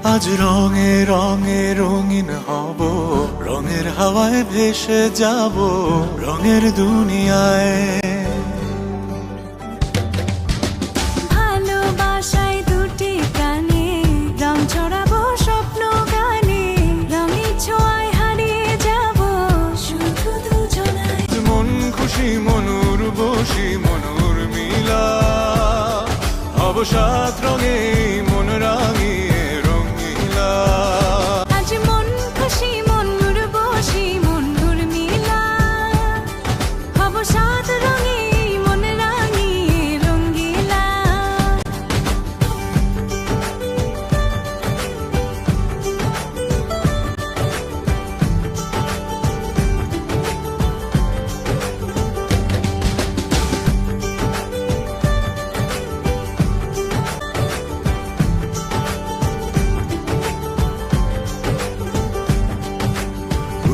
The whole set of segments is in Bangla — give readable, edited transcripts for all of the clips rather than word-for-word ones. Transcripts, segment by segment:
আজ রঙে রঙে রঙিন হব, রঙের হাওয়ায় ভেসে যাব রঙের দুনিয়ায়। ভালোবাসায় দুটি প্রাণে রং ছড়াবো স্বপ্ন গানে, রঙের ছোঁয়ায় হারিয়ে যাব শুধু দুজনায়। মন খুশি মনুর বসি মনুর মিলা, হব সাত রঙে মন রাঙিয়ে রঙিলা। আজ মন খুশি মনুর বসি মনুর মিলা, হব সাত রঙে মন রাঙিয়ে রঙ্গিলা।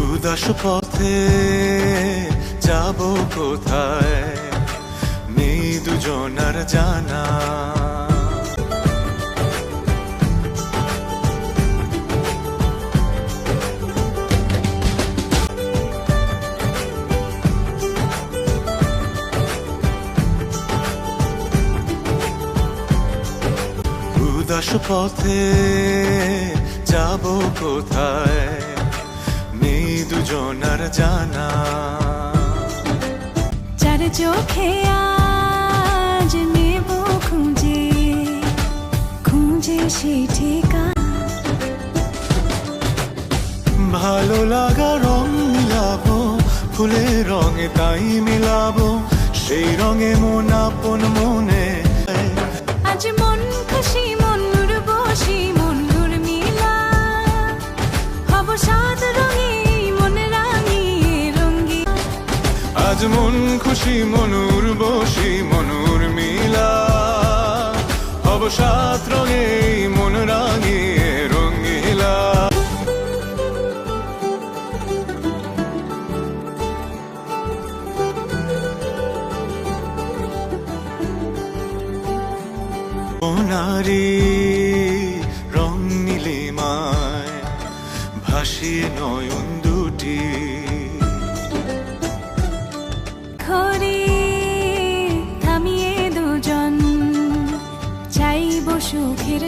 উদাস পথে যাব কোথায়, নেই দুজনার জানা। উদাস পথে যাব কোথায়, নেই দুজনার জানা। চার চোখে আজ নেব খুঁজে খুঁজে সেই ঠিকানা। ভালো লাগা রং মিলাবো, ফুলের রঙে তাই মিলাবো, সেই রঙে মন আপন মনে। আজ মন খুশি মনুর বসি মনুর মিলা, হব সাত রঙে মন রাঙিয়ে রঙ্গিলা। আজ মন খুশি মনুর বসি মনুর মিলা, হব সাত রঙে মন রাঙিয়ে রঙিলা। নারী রং নীলিমায় ভাসিয়ে নয়ন দুটি, ঘরে থামিয়ে দুজন চাইব সুখের